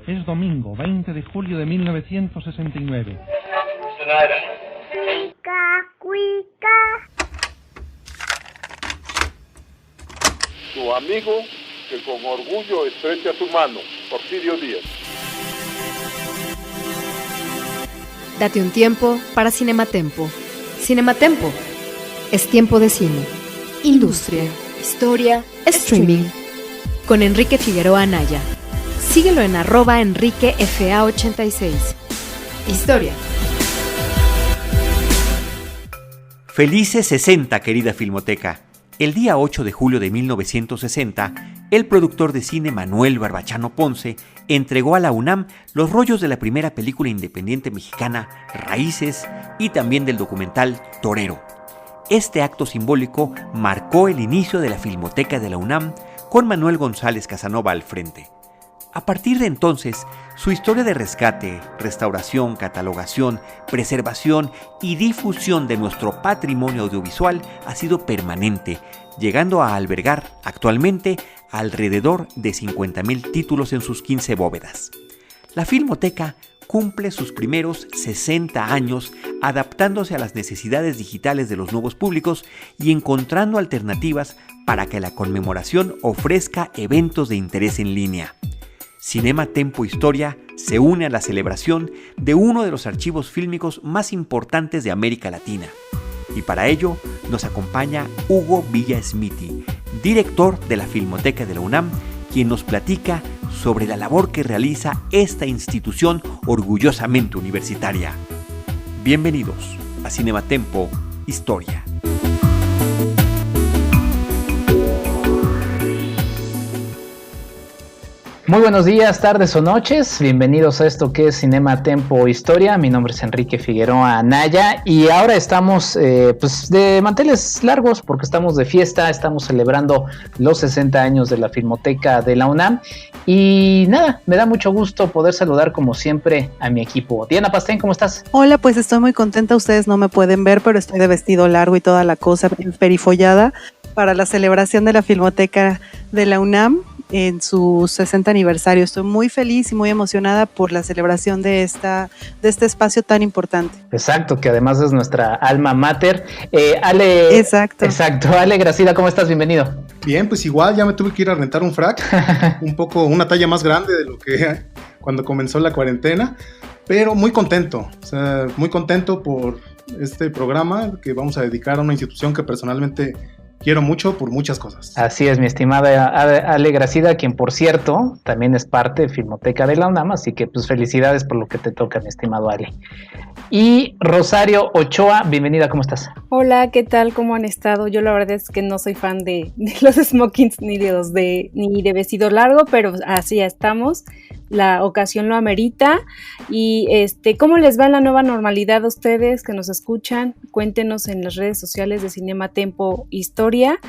Es domingo, 20 de julio de 1969. Tu amigo que con orgullo estrecha tu mano, Porfirio Díaz. Date un tiempo para Cinematempo. Cinematempo. Es tiempo de cine, industria, historia, streaming. Con Enrique Figueroa Anaya. Síguelo en @EnriqueFA86. Historia. Felices 60, querida Filmoteca. El día 8 de julio de 1960, el productor de cine Manuel Barbachano Ponce entregó a la UNAM los rollos de la primera película independiente mexicana, Raíces, y también del documental Torero. Este acto simbólico marcó el inicio de la Filmoteca de la UNAM, con Manuel González Casanova al frente. A partir de entonces, su historia de rescate, restauración, catalogación, preservación y difusión de nuestro patrimonio audiovisual ha sido permanente, llegando a albergar actualmente alrededor de 50,000 títulos en sus 15 bóvedas. La Filmoteca cumple sus primeros 60 años adaptándose a las necesidades digitales de los nuevos públicos y encontrando alternativas para que la conmemoración ofrezca eventos de interés en línea. Cinematempo Historia se une a la celebración de uno de los archivos fílmicos más importantes de América Latina. Y para ello nos acompaña Hugo Villasmiti, director de la Filmoteca de la UNAM, quien nos platica sobre la labor que realiza esta institución orgullosamente universitaria. Bienvenidos a Cinematempo Historia. Muy buenos días, tardes o noches, bienvenidos a esto que es Cinematempo Historia. Mi nombre es Enrique Figueroa Anaya y ahora estamos de manteles largos porque estamos de fiesta, estamos celebrando los 60 años de la Filmoteca de la UNAM y nada, me da mucho gusto poder saludar como siempre a mi equipo. Diana Pastén, ¿cómo estás? Hola, pues estoy muy contenta, ustedes no me pueden ver, pero estoy de vestido largo y toda la cosa perifollada para la celebración de la Filmoteca de la UNAM en su 60 aniversario. Estoy muy feliz y muy emocionada por la celebración de este espacio tan importante. Exacto, que además es nuestra alma mater. Ale. Exacto, Ale Gracida, ¿cómo estás? Bienvenido. Bien, pues igual ya me tuve que ir a rentar un frac, una talla más grande de lo que cuando comenzó la cuarentena, pero muy contento, muy contento por este programa que vamos a dedicar a una institución que personalmente quiero mucho por muchas cosas. Así es, mi estimada Ale Gracida, quien por cierto también es parte de Filmoteca de la UNAM, así que pues felicidades por lo que te toca, mi estimado Ale. Y Rosario Ochoa, bienvenida, ¿cómo estás? Hola, ¿qué tal? ¿Cómo han estado? Yo la verdad es que no soy fan de los smokings ni de vestido largo, pero así ya estamos. La ocasión lo amerita. Y ¿cómo les va en la nueva normalidad a ustedes que nos escuchan? Cuéntenos en las redes sociales de Cinematempo Historia.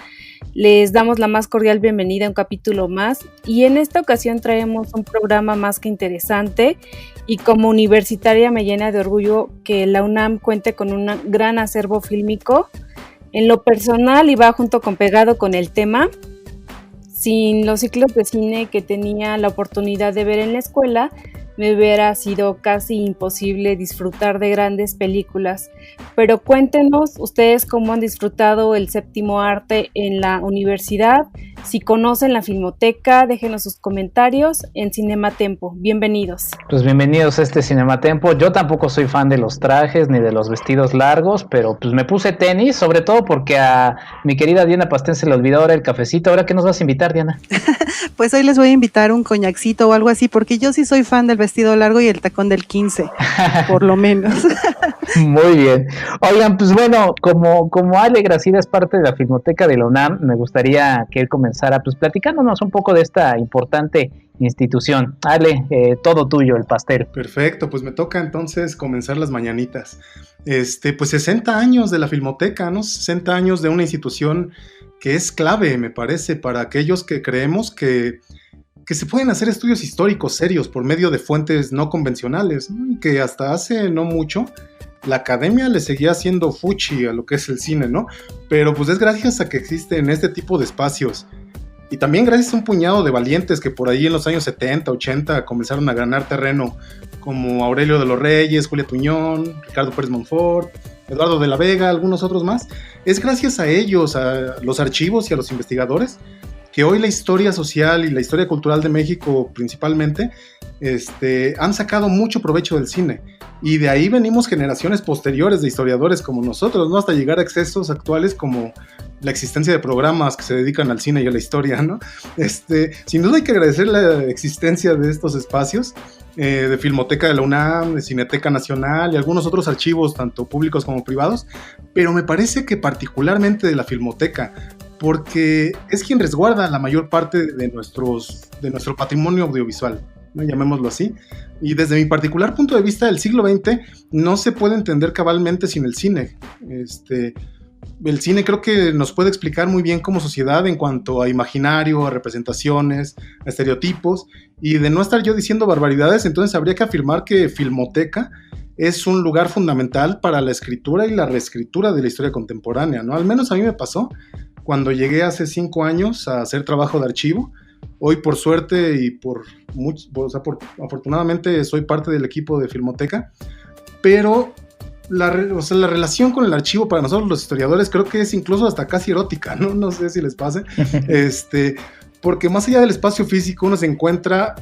Les damos la más cordial bienvenida a un capítulo más y en esta ocasión traemos un programa más que interesante y como universitaria me llena de orgullo que la UNAM cuente con un gran acervo fílmico. En lo personal y va junto con pegado con el tema. Sin los ciclos de cine que tenía la oportunidad de ver en la escuela, me hubiera sido casi imposible disfrutar de grandes películas. Pero cuéntenos ustedes cómo han disfrutado el séptimo arte en la universidad. Si conocen la Filmoteca, déjenos sus comentarios en Cinematempo. Bienvenidos. Pues bienvenidos a este Cinematempo. Yo tampoco soy fan de los trajes ni de los vestidos largos, pero pues me puse tenis, sobre todo porque a mi querida Diana Pastén se le olvidó ahora el cafecito. ¿Ahora qué nos vas a invitar, Diana? Pues hoy les voy a invitar un coñacito o algo así, porque yo sí soy fan del vestido largo y el tacón del 15, por lo menos. Muy bien. Oigan, pues bueno, como Ale Gracida es parte de la Filmoteca de la UNAM, me gustaría que él comenzara pues platicándonos un poco de esta importante institución. Ale, todo tuyo, el pastel. Perfecto, pues me toca entonces comenzar las mañanitas. Pues 60 años de la Filmoteca, ¿no? 60 años de una institución que es clave, me parece, para aquellos que creemos que se pueden hacer estudios históricos serios por medio de fuentes no convencionales, ¿no? Y que hasta hace no mucho la academia le seguía haciendo fuchi a lo que es el cine, ¿no? Pero pues es gracias a que existen este tipo de espacios y también gracias a un puñado de valientes que por ahí en los años 70, 80 comenzaron a ganar terreno, como Aurelio de los Reyes, Julia Tuñón, Ricardo Pérez Monfort, Eduardo de la Vega, algunos otros más. Es gracias a ellos, a los archivos y a los investigadores, que hoy la historia social y la historia cultural de México principalmente han sacado mucho provecho del cine. Y de ahí venimos generaciones posteriores de historiadores como nosotros, ¿no? Hasta llegar a excesos actuales como la existencia de programas que se dedican al cine y a la historia, ¿no? Sin duda hay que agradecer la existencia de estos espacios, de Filmoteca de la UNAM, de Cineteca Nacional y algunos otros archivos, tanto públicos como privados, pero me parece que particularmente de la Filmoteca, porque es quien resguarda la mayor parte de nuestro patrimonio audiovisual, ¿no? Llamémoslo así. Y desde mi particular punto de vista, el siglo XX no se puede entender cabalmente sin el cine. El cine creo que nos puede explicar muy bien como sociedad en cuanto a imaginario, a representaciones, a estereotipos, y de no estar yo diciendo barbaridades, entonces habría que afirmar que Filmoteca es un lugar fundamental para la escritura y la reescritura de la historia contemporánea, ¿no? Al menos a mí me pasó cuando llegué hace 5 años a hacer trabajo de archivo. Hoy, por suerte y afortunadamente, soy parte del equipo de Filmoteca, pero la relación con el archivo para nosotros los historiadores creo que es incluso hasta casi erótica, ¿no? No sé si les pase, porque más allá del espacio físico uno se encuentra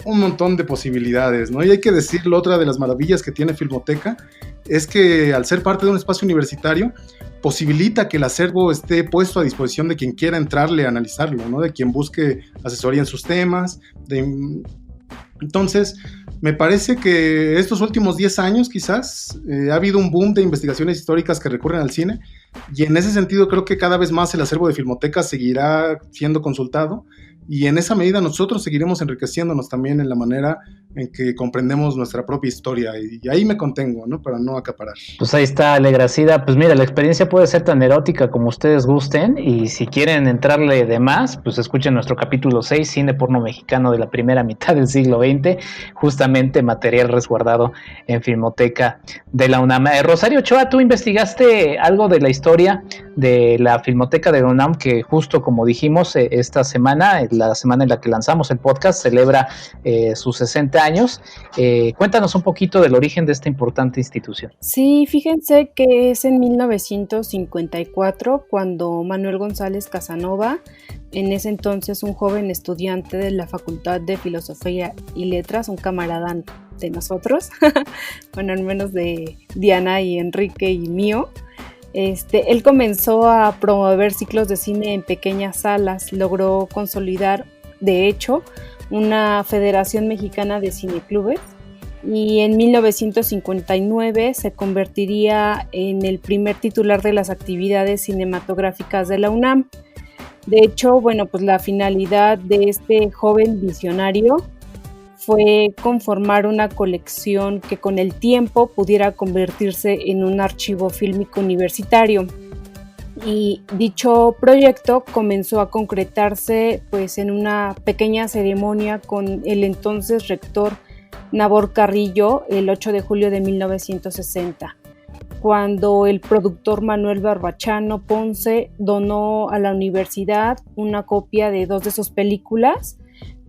un montón de posibilidades, ¿no? Y hay que decirlo, otra de las maravillas que tiene Filmoteca es que al ser parte de un espacio universitario posibilita que el acervo esté puesto a disposición de quien quiera entrarle a analizarlo, ¿no? De quien busque asesoría en sus temas. Entonces, me parece que estos últimos 10 años quizás ha habido un boom de investigaciones históricas que recurren al cine, y en ese sentido creo que cada vez más el acervo de Filmoteca seguirá siendo consultado, y en esa medida nosotros seguiremos enriqueciéndonos también en la manera en que comprendemos nuestra propia historia, y ahí me contengo, ¿no? Para no acaparar. Pues ahí está, Alegracida. Pues mira, la experiencia puede ser tan erótica como ustedes gusten, y si quieren entrarle de más, pues escuchen nuestro capítulo 6, Cine Porno Mexicano de la primera mitad del siglo XX, justamente material resguardado en Filmoteca de la UNAM. Rosario Ochoa, tú investigaste algo de la historia de la Filmoteca de la UNAM, que justo como dijimos, esta semana, la semana en la que lanzamos el podcast, celebra sus 60 años. Cuéntanos un poquito del origen de esta importante institución. Sí, fíjense que es en 1954 cuando Manuel González Casanova, en ese entonces un joven estudiante de la Facultad de Filosofía y Letras, un camarada de nosotros, bueno, al menos de Diana y Enrique y mío, él comenzó a promover ciclos de cine en pequeñas salas, logró consolidar, de hecho, una Federación Mexicana de Cineclubes, y en 1959 se convertiría en el primer titular de las actividades cinematográficas de la UNAM. De hecho, bueno, pues la finalidad de este joven visionario fue conformar una colección que con el tiempo pudiera convertirse en un archivo fílmico universitario. Y dicho proyecto comenzó a concretarse pues en una pequeña ceremonia con el entonces rector Nabor Carrillo el 8 de julio de 1960, cuando el productor Manuel Barbachano Ponce donó a la universidad una copia de 2 de sus películas.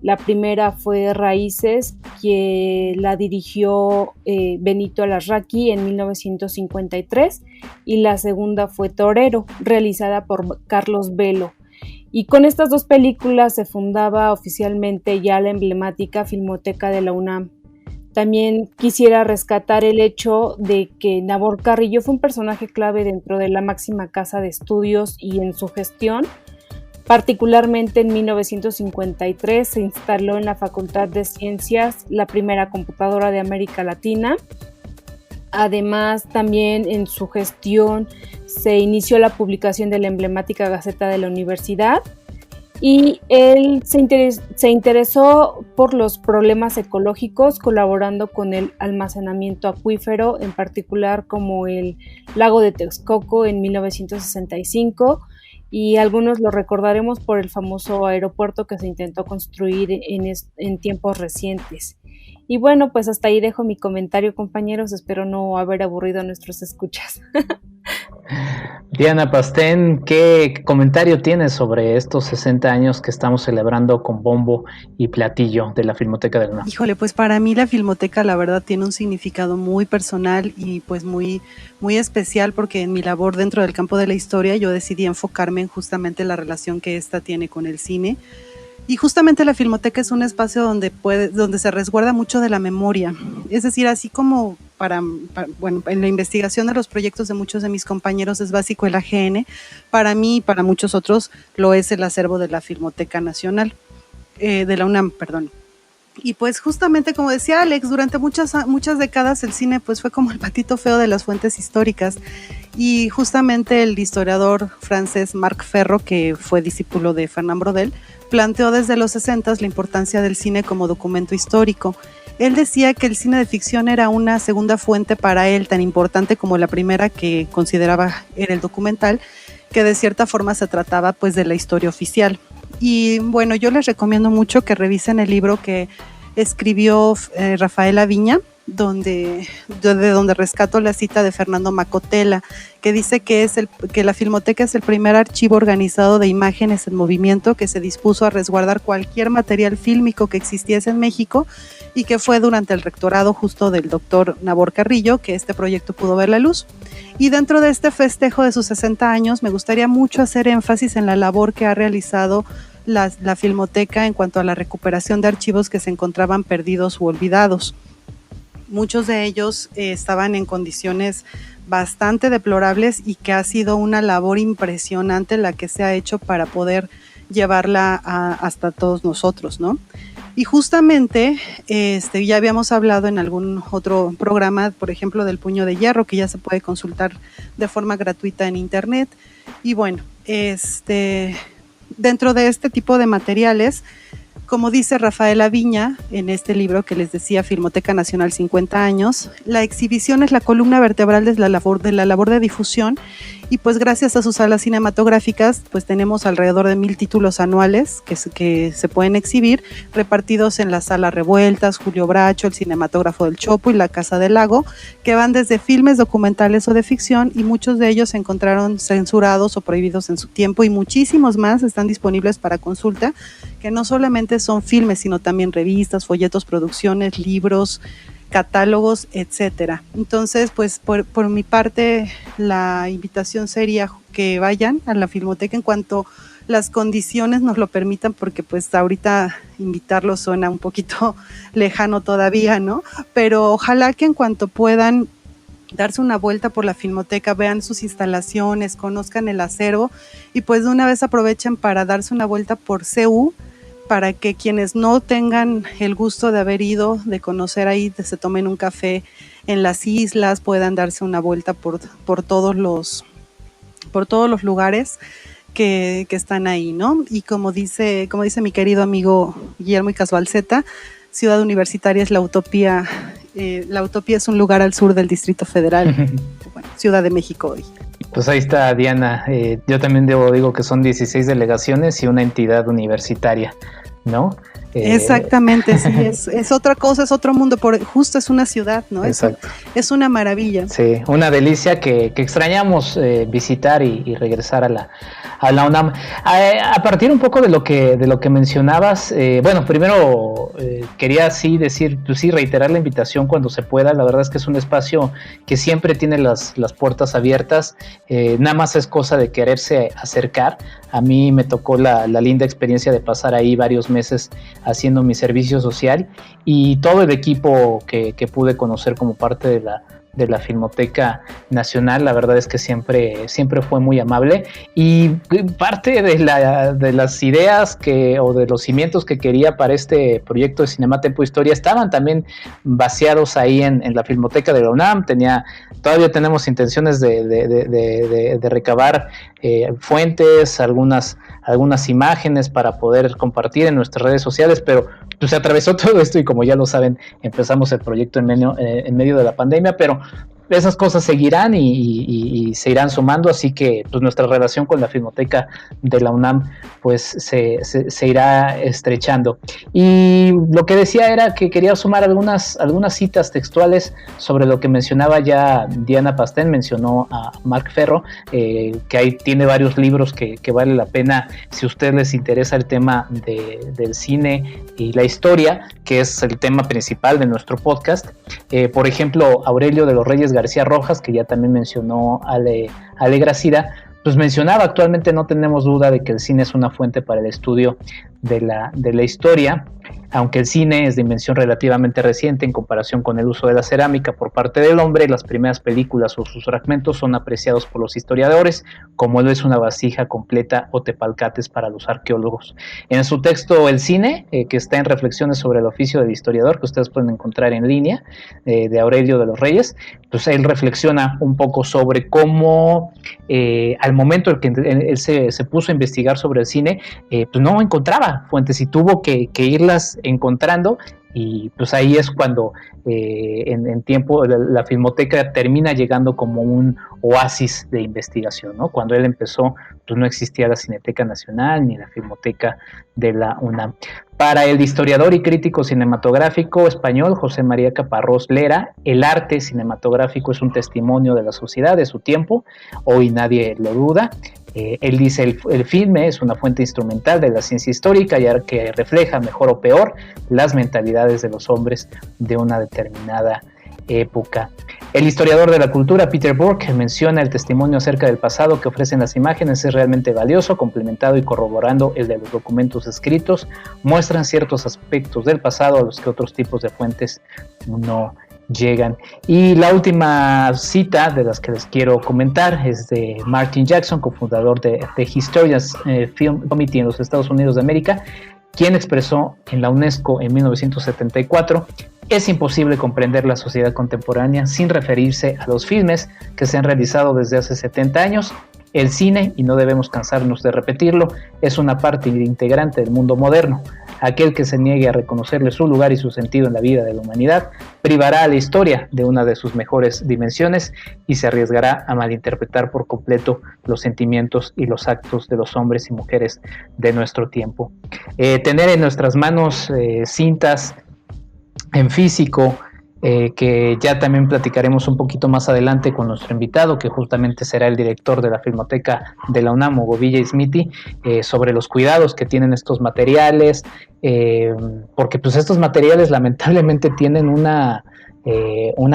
La primera fue Raíces, que la dirigió Benito Alarraqui en 1953, y la segunda fue Torero, realizada por Carlos Velo. Y con estas 2 películas se fundaba oficialmente ya la emblemática Filmoteca de la UNAM. También quisiera rescatar el hecho de que Nabor Carrillo fue un personaje clave dentro de la máxima casa de estudios y en su gestión. Particularmente en 1953 se instaló en la Facultad de Ciencias la primera computadora de América Latina. Además, también en su gestión se inició la publicación de la emblemática Gaceta de la Universidad, y él se interesó por los problemas ecológicos, colaborando con el almacenamiento acuífero, en particular como el lago de Texcoco en 1965, y algunos lo recordaremos por el famoso aeropuerto que se intentó construir en tiempos recientes. Y bueno, pues hasta ahí dejo mi comentario, compañeros. Espero no haber aburrido a nuestros escuchas. Diana Pastén, ¿qué comentario tienes sobre estos 60 años que estamos celebrando con bombo y platillo de la Filmoteca de la UNAM? Híjole, pues para mí la Filmoteca la verdad tiene un significado muy personal y pues muy especial, porque en mi labor dentro del campo de la historia yo decidí enfocarme en justamente la relación que esta tiene con el cine. Y justamente la Filmoteca es un espacio donde se resguarda mucho de la memoria. Es decir, así como bueno, en la investigación de los proyectos de muchos de mis compañeros es básico el AGN, para mí y para muchos otros lo es el acervo de la Filmoteca Nacional, de la UNAM, perdón. Y pues justamente como decía Alex, durante muchas décadas el cine pues fue como el patito feo de las fuentes históricas, y justamente el historiador francés Marc Ferro, que fue discípulo de Fernand Braudel, planteó desde los 60 la importancia del cine como documento histórico. Él decía que el cine de ficción era una segunda fuente para él, tan importante como la primera, que consideraba era el documental, que de cierta forma se trataba pues de la historia oficial. Y bueno, yo les recomiendo mucho que revisen el libro que escribió Rafael Aviña, de donde rescato la cita de Fernando Macotela, que dice que la Filmoteca es el primer archivo organizado de imágenes en movimiento que se dispuso a resguardar cualquier material fílmico que existiese en México, y que fue durante el rectorado justo del doctor Nabor Carrillo que este proyecto pudo ver la luz. Y dentro de este festejo de sus 60 años me gustaría mucho hacer énfasis en la labor que ha realizado la Filmoteca en cuanto a la recuperación de archivos que se encontraban perdidos u olvidados. Muchos de ellos estaban en condiciones bastante deplorables, y que ha sido una labor impresionante la que se ha hecho para poder llevarla hasta todos nosotros, ¿no? Y justamente ya habíamos hablado en algún otro programa, por ejemplo, del Puño de Hierro, que ya se puede consultar de forma gratuita en internet. Y bueno, dentro de este tipo de materiales, como dice Rafael Aviña en este libro que les decía, Filmoteca Nacional 50 años, la exhibición es la columna vertebral de la labor de difusión, y pues gracias a sus salas cinematográficas pues tenemos alrededor de 1000 títulos anuales que se pueden exhibir, repartidos en la Sala Revueltas, Julio Bracho, el Cinematógrafo del Chopo y la Casa del Lago, que van desde filmes documentales o de ficción, y muchos de ellos se encontraron censurados o prohibidos en su tiempo, y muchísimos más están disponibles para consulta, que no solamente son filmes, sino también revistas, folletos, producciones, libros, catálogos, etcétera. Entonces, pues por mi parte, la invitación sería que vayan a la Filmoteca en cuanto las condiciones nos lo permitan, porque pues ahorita invitarlos suena un poquito lejano todavía, ¿no? Pero ojalá que en cuanto puedan darse una vuelta por la Filmoteca, vean sus instalaciones, conozcan el acervo, y pues de una vez aprovechen para darse una vuelta por CU, para que quienes no tengan el gusto de haber ido, de conocer ahí, se tomen un café en las islas, puedan darse una vuelta por todos los lugares que están ahí, ¿no? Y como dice mi querido amigo Guillermo Icazbalceta, Ciudad Universitaria es la utopía. La utopía es un lugar al sur del Distrito Federal, bueno, Ciudad de México hoy. Pues ahí está, Diana. Yo también digo que son 16 delegaciones y una entidad universitaria, ¿no? Exactamente, sí, es otra cosa, es otro mundo, justo es una ciudad, ¿no? Exacto. Es una maravilla. Sí, una delicia que extrañamos visitar y regresar a la UNAM. A partir un poco de lo que mencionabas, bueno, primero quería reiterar la invitación cuando se pueda. La verdad es que es un espacio que siempre tiene las puertas abiertas, nada más es cosa de quererse acercar. A mí me tocó la linda experiencia de pasar ahí varios meses haciendo mi servicio social, y todo el equipo que pude conocer como parte de la Filmoteca Nacional, la verdad es que siempre fue muy amable, y parte de las ideas o de los cimientos que quería para este proyecto de Cinema Tempo Historia estaban también vaciados ahí en la Filmoteca de la UNAM. Todavía tenemos intenciones de recabar fuentes, algunas imágenes para poder compartir en nuestras redes sociales, pero pues se atravesó todo esto, y como ya lo saben, empezamos el proyecto en medio de la pandemia, pero esas cosas seguirán y se irán sumando, así que pues nuestra relación con la Filmoteca de la UNAM pues se irá estrechando. Y lo que decía era que quería sumar algunas citas textuales sobre lo que mencionaba ya Diana Pastén, mencionó a Marc Ferro, que ahí tiene varios libros que vale la pena si a ustedes les interesa el tema del cine y la historia, que es el tema principal de nuestro podcast. Por ejemplo, Aurelio de los Reyes García Rojas, que ya también mencionó Ale Gracida, pues mencionaba: actualmente no tenemos duda de que el cine es una fuente para el estudio de la historia, aunque el cine es de invención relativamente reciente en comparación con el uso de la cerámica por parte del hombre. Las primeras películas o sus fragmentos son apreciados por los historiadores como lo es una vasija completa o tepalcates para los arqueólogos. En su texto El cine, que está en Reflexiones sobre el oficio del historiador, que ustedes pueden encontrar en línea, de Aurelio de los Reyes, pues él reflexiona un poco sobre cómo al momento en que él se puso a investigar sobre el cine, pues no encontraba fuentes y tuvo que irlas encontrando, y pues ahí es cuando en tiempo la Filmoteca termina llegando como un oasis de investigación, ¿no? Cuando él empezó, pues no existía la Cineteca Nacional ni la Filmoteca de la UNAM. Para el historiador y crítico cinematográfico español José María Caparrós Lera, el arte cinematográfico es un testimonio de la sociedad, de su tiempo, hoy nadie lo duda. Él dice: el filme es una fuente instrumental de la ciencia histórica, ya que refleja, mejor o peor, las mentalidades de los hombres de una determinada época. El historiador de la cultura Peter Burke menciona: el testimonio acerca del pasado que ofrecen las imágenes es realmente valioso, complementado y corroborando el de los documentos escritos, muestran ciertos aspectos del pasado a los que otros tipos de fuentes no llegan. Y la última cita de las que les quiero comentar es de Martin Jackson, cofundador de Historians Film Committee en los Estados Unidos de América, quien expresó en la UNESCO en 1974: es imposible comprender la sociedad contemporánea sin referirse a los filmes que se han realizado desde hace 70 años. El cine, y no debemos cansarnos de repetirlo, es una parte integrante del mundo moderno. Aquel que se niegue a reconocerle su lugar y su sentido en la vida de la humanidad privará a la historia de una de sus mejores dimensiones y se arriesgará a malinterpretar por completo los sentimientos y los actos de los hombres y mujeres de nuestro tiempo. Tener en nuestras manos cintas en físico, que ya también platicaremos un poquito más adelante con nuestro invitado, que justamente será el director de la Filmoteca de la UNAM, Hugo Villa Smithee, sobre los cuidados que tienen estos materiales, porque pues estos materiales lamentablemente tienen una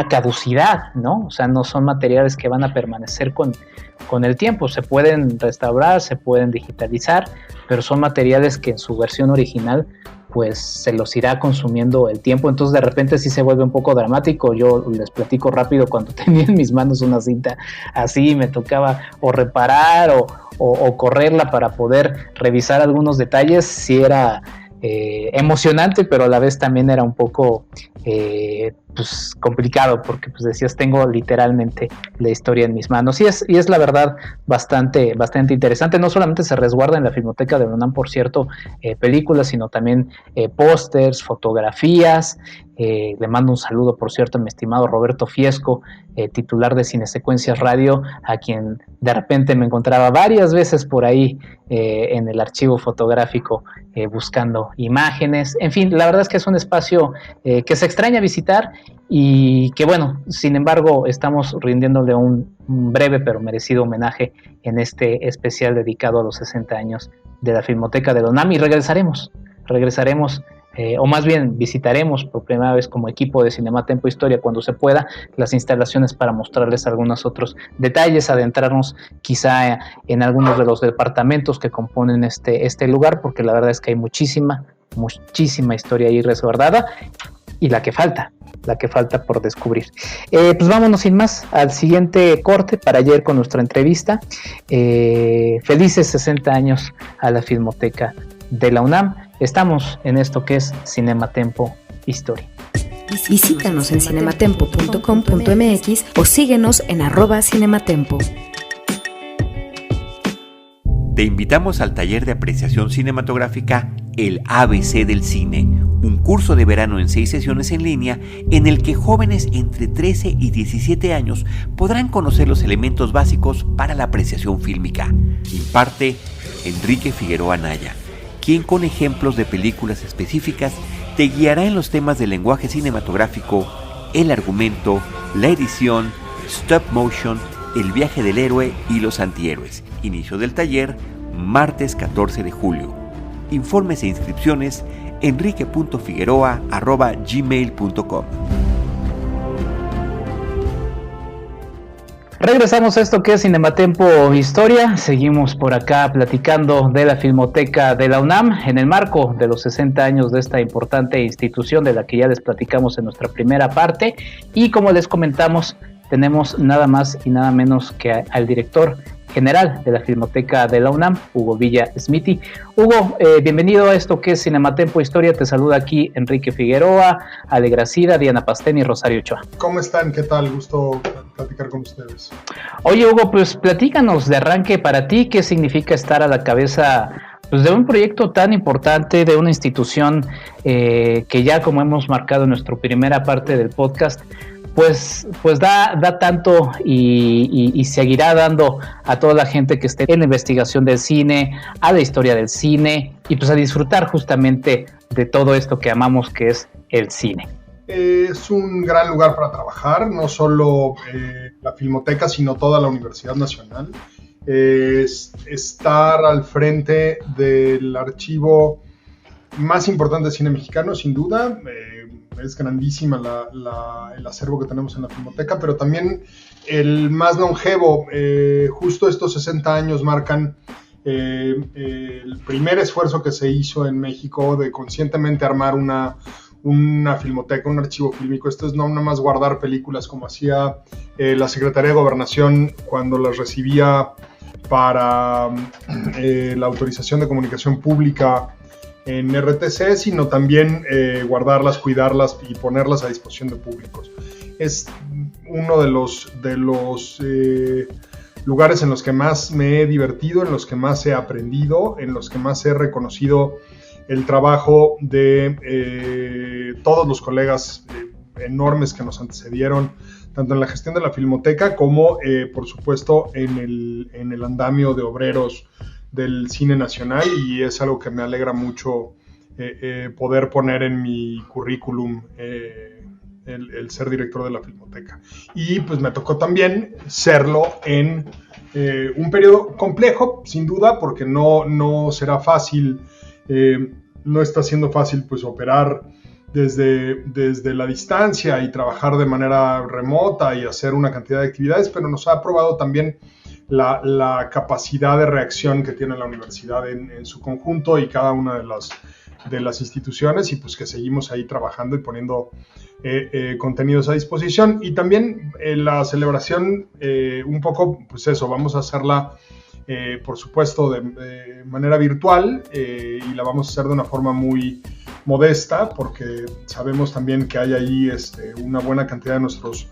caducidad, ¿no? O sea, no son materiales que van a permanecer con el tiempo. Se pueden restaurar, se pueden digitalizar, pero son materiales que en su versión original pues se los irá consumiendo el tiempo. Entonces de repente sí se vuelve un poco dramático. Yo les platico rápido: cuando tenía en mis manos una cinta así, me tocaba o reparar o correrla para poder revisar algunos detalles. Sí era emocionante, pero a la vez también era un poco pues complicado, porque pues decías: tengo literalmente la historia en mis manos, y es la verdad bastante interesante. No solamente se resguarda en la Filmoteca de la UNAM, por cierto, películas, sino también pósters, fotografías. Le mando un saludo, por cierto, a mi estimado Roberto Fiesco, titular de Cinesecuencias Radio, a quien de repente me encontraba varias veces por ahí en el archivo fotográfico buscando imágenes. En fin, la verdad es que es un espacio que se extraña visitar, y que bueno, sin embargo estamos rindiéndole un breve pero merecido homenaje en este especial dedicado a los 60 años de la Filmoteca de la UNAM. Y regresaremos o más bien visitaremos por primera vez como equipo de Cinema Tempo Historia, cuando se pueda, las instalaciones para mostrarles algunos otros detalles, adentrarnos quizá en algunos de los departamentos que componen este lugar, porque la verdad es que hay muchísima historia ahí resguardada, y la que falta por descubrir. Pues vámonos sin más al siguiente corte para ayer con nuestra entrevista. Felices 60 años a la Filmoteca de la UNAM. Estamos en esto que es Cinema Tempo Historia. Visítanos en cinematempo.com.mx o síguenos en @cinematempo. Te invitamos al taller de apreciación cinematográfica El ABC del Cine, un curso de verano en 6 sesiones en línea en el que jóvenes entre 13 y 17 años podrán conocer los elementos básicos para la apreciación fílmica. Imparte Enrique Figueroa Anaya, quien con ejemplos de películas específicas te guiará en los temas del lenguaje cinematográfico, el argumento, la edición, stop motion, el viaje del héroe y los antihéroes. Inicio del taller, martes 14 de julio. Informes e inscripciones enrique.figueroa@gmail.com. Regresamos a esto que es Cinematempo Historia. Seguimos por acá platicando de la Filmoteca de la UNAM en el marco de los 60 años de esta importante institución de la que ya les platicamos en nuestra primera parte. Y como les comentamos, tenemos nada más y nada menos que al director general de la Filmoteca de la UNAM, Hugo Villa Smithy. Hugo, bienvenido a esto que es Cinematempo Historia. Te saluda aquí Enrique Figueroa, Ale Gracida, Diana Pastén y Rosario Ochoa. ¿Cómo están? ¿Qué tal? Gusto platicar con ustedes. Oye, Hugo, pues platícanos de arranque para ti, ¿qué significa estar a la cabeza pues, de un proyecto tan importante, de una institución que ya como hemos marcado en nuestra primera parte del podcast, pues da tanto y seguirá dando a toda la gente que esté en la investigación del cine, a la historia del cine y pues a disfrutar justamente de todo esto que amamos que es el cine? Es un gran lugar para trabajar, no solo la Filmoteca, sino toda la Universidad Nacional. Estar al frente del archivo más importante de cine mexicano, sin duda. Es grandísima el acervo que tenemos en la Filmoteca, pero también el más longevo. Justo estos 60 años marcan el primer esfuerzo que se hizo en México de conscientemente armar una filmoteca, un archivo fílmico. Esto es no nada más guardar películas como hacía la Secretaría de Gobernación cuando las recibía para la autorización de comunicación pública en RTC, sino también guardarlas, cuidarlas y ponerlas a disposición de públicos. Es uno de los lugares en los que más me he divertido, en los que más he aprendido, en los que más he reconocido el trabajo de todos los colegas enormes que nos antecedieron, tanto en la gestión de la Filmoteca como, por supuesto, en el andamio de obreros del cine nacional, y es algo que me alegra mucho poder poner en mi currículum, el ser director de la Filmoteca. Y pues me tocó también serlo en un periodo complejo, sin duda, porque no será fácil, no está siendo fácil pues operar desde la distancia y trabajar de manera remota y hacer una cantidad de actividades, pero nos ha probado también la capacidad de reacción que tiene la universidad en su conjunto y cada una de las instituciones, y pues que seguimos ahí trabajando y poniendo contenidos a disposición. Y también la celebración, un poco, pues eso, vamos a hacerla por supuesto de manera virtual, y la vamos a hacer de una forma muy modesta, porque sabemos también que hay ahí una buena cantidad de nuestros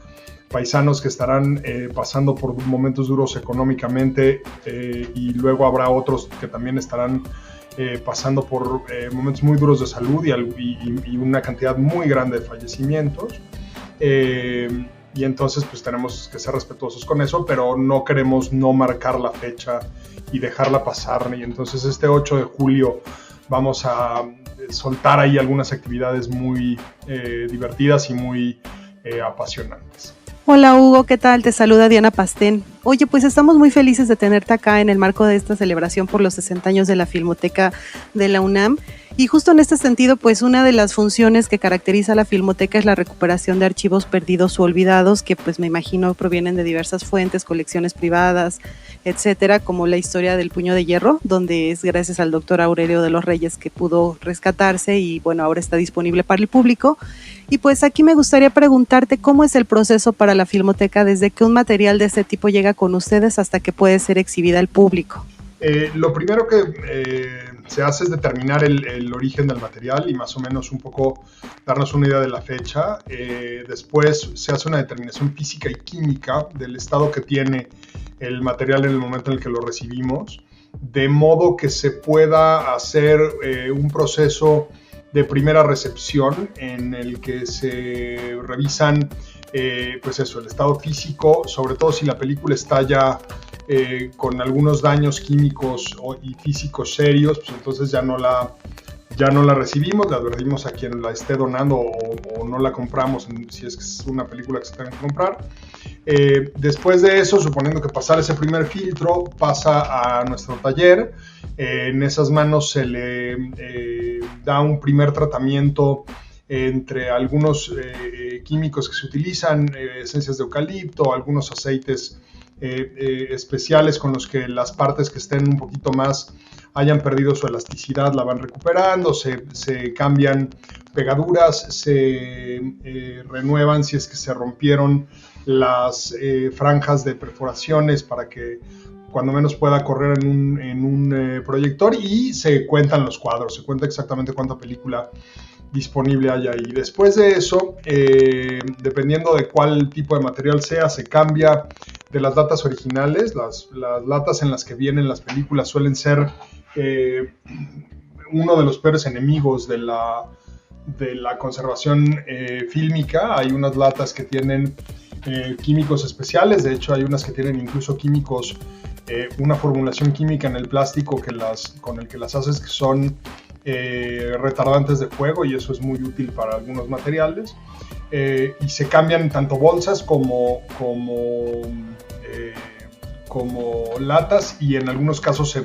paisanos que estarán pasando por momentos duros económicamente, y luego habrá otros que también estarán pasando por momentos muy duros de salud y una cantidad muy grande de fallecimientos, y entonces pues tenemos que ser respetuosos con eso, pero no queremos no marcar la fecha y dejarla pasar, y entonces este 8 de julio vamos a soltar ahí algunas actividades muy divertidas y muy apasionantes. Hola Hugo, ¿qué tal? Te saluda Diana Pastén. Oye, pues estamos muy felices de tenerte acá en el marco de esta celebración por los 60 años de la Filmoteca de la UNAM. Y justo en este sentido, pues una de las funciones que caracteriza a la Filmoteca es la recuperación de archivos perdidos o olvidados, que pues me imagino provienen de diversas fuentes, colecciones privadas, etcétera, como la historia del Puño de Hierro, donde es gracias al doctor Aurelio de los Reyes que pudo rescatarse y bueno, ahora está disponible para el público. Y pues aquí me gustaría preguntarte cómo es el proceso para la Filmoteca desde que un material de este tipo llega con ustedes hasta que puede ser exhibida al público. Lo primero que se hace es determinar el origen del material y más o menos un poco darnos una idea de la fecha. Después se hace una determinación física y química del estado que tiene el material en el momento en el que lo recibimos, de modo que se pueda hacer un proceso de primera recepción en el que se revisan pues eso, el estado físico, sobre todo si la película está ya con algunos daños químicos y físicos serios, pues entonces ya no la recibimos, le advertimos a quien la esté donando o no la compramos si es que es una película que se tenga que comprar. Después de eso, suponiendo que pasar ese primer filtro, pasa a nuestro taller. En esas manos se le da un primer tratamiento entre algunos químicos que se utilizan, esencias de eucalipto, algunos aceites especiales con los que las partes que estén un poquito más hayan perdido su elasticidad la van recuperando, se cambian pegaduras, se renuevan si es que se rompieron las franjas de perforaciones para que cuando menos pueda correr en un proyector, y se cuentan los cuadros, se cuenta exactamente cuánta película disponible hay ahí. Después de eso, dependiendo de cuál tipo de material sea, se cambia de las latas originales. Las latas en las que vienen las películas suelen ser uno de los peores enemigos de la conservación fílmica. Hay unas latas que tienen químicos especiales, de hecho hay unas que tienen incluso químicos, una formulación química en el plástico con el que las haces que son retardantes de fuego, y eso es muy útil para algunos materiales, y se cambian tanto bolsas como latas, y en algunos casos se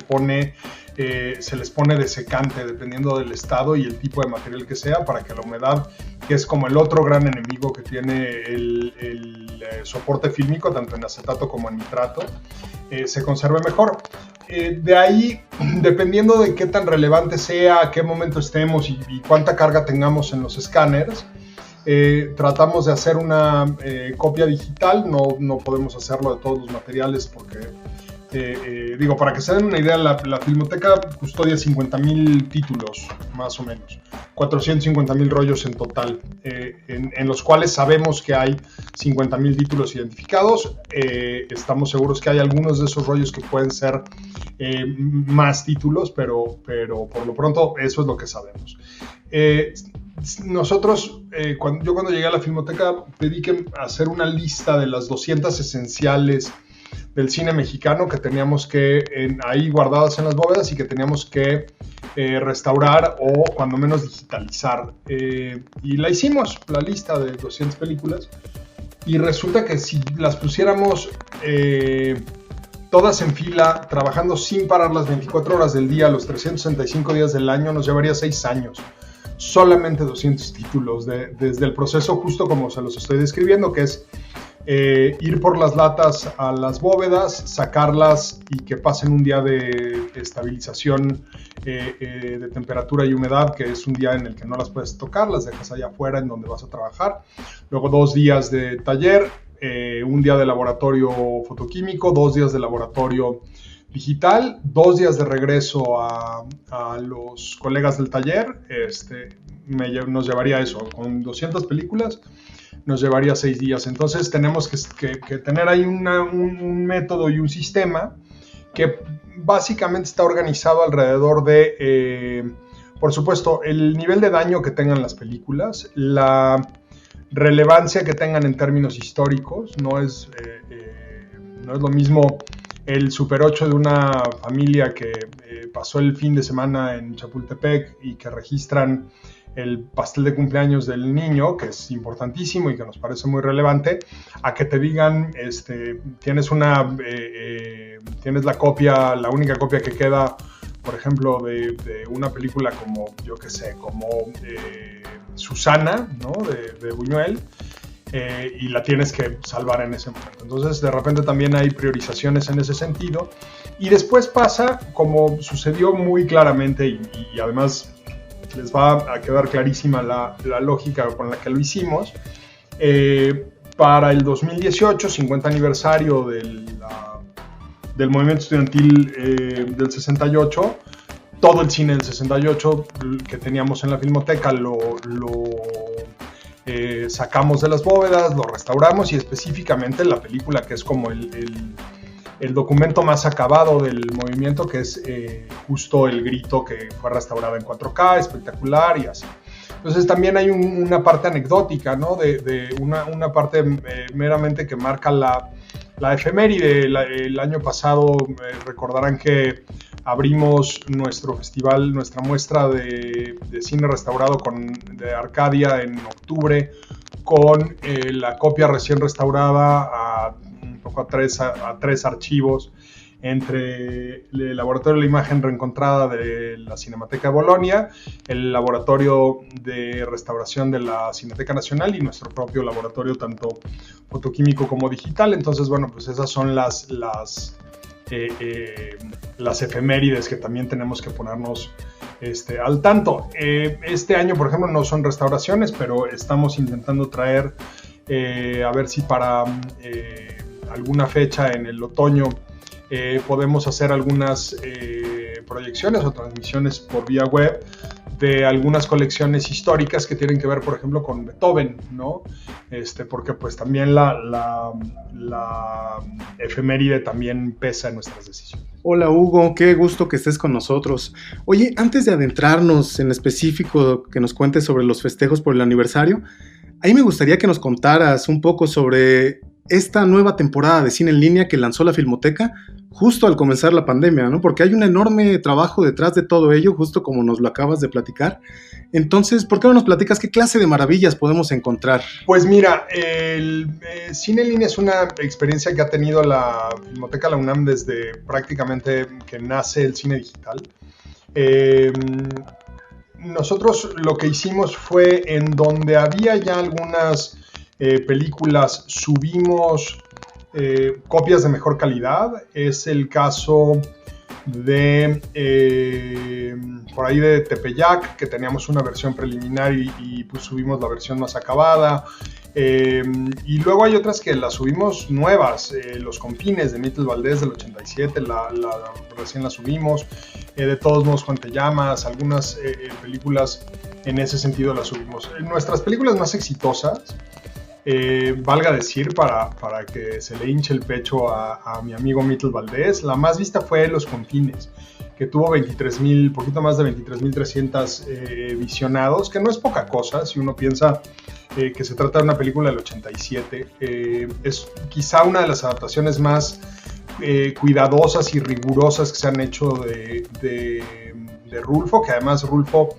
les pone desecante dependiendo del estado y el tipo de material que sea, para que la humedad, que es como el otro gran enemigo que tiene el soporte fílmico, tanto en acetato como en nitrato, se conserve mejor. De ahí, dependiendo de qué tan relevante sea, a qué momento estemos y cuánta carga tengamos en los escáneres, tratamos de hacer una copia digital. No podemos hacerlo de todos los materiales porque, para que se den una idea, la Filmoteca custodia 50,000 títulos, más o menos, 450,000 rollos en total, en los cuales sabemos que hay 50,000 títulos identificados. Estamos seguros que hay algunos de esos rollos que pueden ser más títulos, pero por lo pronto eso es lo que sabemos. Nosotros, cuando llegué a la Filmoteca, pedí que hacer una lista de las 200 esenciales del cine mexicano que teníamos que ahí guardadas en las bóvedas y que teníamos que restaurar o cuando menos digitalizar, y la hicimos, la lista de 200 películas, y resulta que si las pusiéramos todas en fila, trabajando sin parar las 24 horas del día, los 365 días del año, nos llevaría 6 años. Solamente 200 títulos, desde el proceso justo como se los estoy describiendo, que es ir por las latas a las bóvedas, sacarlas y que pasen un día de estabilización de temperatura y humedad, que es un día en el que no las puedes tocar, las dejas allá afuera en donde vas a trabajar. Luego 2 días de taller, un día de laboratorio fotoquímico, 2 días de laboratorio digital, 2 días de regreso a los colegas del taller. Nos llevaría eso, con 200 películas nos llevaría 6 días. Entonces tenemos que tener ahí un método y un sistema que básicamente está organizado alrededor de, por supuesto, el nivel de daño que tengan las películas, la relevancia que tengan en términos históricos. No es lo mismo el Super 8 de una familia que pasó el fin de semana en Chapultepec y que registran el pastel de cumpleaños del niño, que es importantísimo y que nos parece muy relevante, a que te digan, tienes la copia, la única copia que queda, por ejemplo, de una película como, yo qué sé, como Susana, ¿no? de Buñuel, y la tienes que salvar en ese momento. Entonces, de repente también hay priorizaciones en ese sentido. Y después pasa, como sucedió muy claramente, y además les va a quedar clarísima la lógica con la que lo hicimos, para el 2018, 50 aniversario del movimiento estudiantil del 68, todo el cine del 68 que teníamos en la Filmoteca lo sacamos de las bóvedas, lo restauramos, y específicamente la película que es como el documento más acabado del movimiento, que es justo El Grito, que fue restaurada en 4K, espectacular y así. Entonces también hay una parte anecdótica, ¿no? De una parte meramente que marca la efeméride. El año pasado recordarán que abrimos nuestro festival, nuestra muestra de cine restaurado de Arcadia en octubre, con la copia recién restaurada a tres archivos, entre el Laboratorio de la Imagen Reencontrada de la Cinemateca de Bolonia, el Laboratorio de Restauración de la Cineteca Nacional y nuestro propio laboratorio, tanto fotoquímico como digital. Entonces, bueno, pues esas son las efemérides que también tenemos que ponernos al tanto. Este año, por ejemplo, no son restauraciones, pero estamos intentando traer, a ver si para alguna fecha en el otoño podemos hacer algunas proyecciones o transmisiones por vía web de algunas colecciones históricas que tienen que ver, por ejemplo, con Beethoven, ¿no? Porque pues también la efeméride también pesa en nuestras decisiones. Hola Hugo, qué gusto que estés con nosotros. Oye, antes de adentrarnos en específico que nos cuentes sobre los festejos por el aniversario, ahí me gustaría que nos contaras un poco sobre esta nueva temporada de cine en línea que lanzó la Filmoteca justo al comenzar la pandemia, ¿no? Porque hay un enorme trabajo detrás de todo ello, justo como nos lo acabas de platicar. Entonces, ¿por qué no nos platicas qué clase de maravillas podemos encontrar? Pues mira, el cine en línea es una experiencia que ha tenido la Filmoteca La UNAM desde prácticamente que nace el cine digital. Nosotros lo que hicimos fue, en donde había ya algunas películas, subimos copias de mejor calidad. Es el caso de por ahí de Tepeyac, que teníamos una versión preliminar y pues subimos la versión más acabada. Y luego hay otras que las subimos nuevas, Los Confines de Mittel Valdés del 87, recién la subimos. De Todos Modos Juan Te Llamas, algunas películas en ese sentido las subimos. Nuestras películas más exitosas, valga decir, para que se le hinche el pecho a mi amigo Mittel Valdés, la más vista fue Los Confines, que tuvo poquito más de 23.300 visionados, que no es poca cosa si uno piensa que se trata de una película del 87. Es quizá una de las adaptaciones más cuidadosas y rigurosas que se han hecho de Rulfo, que además Rulfo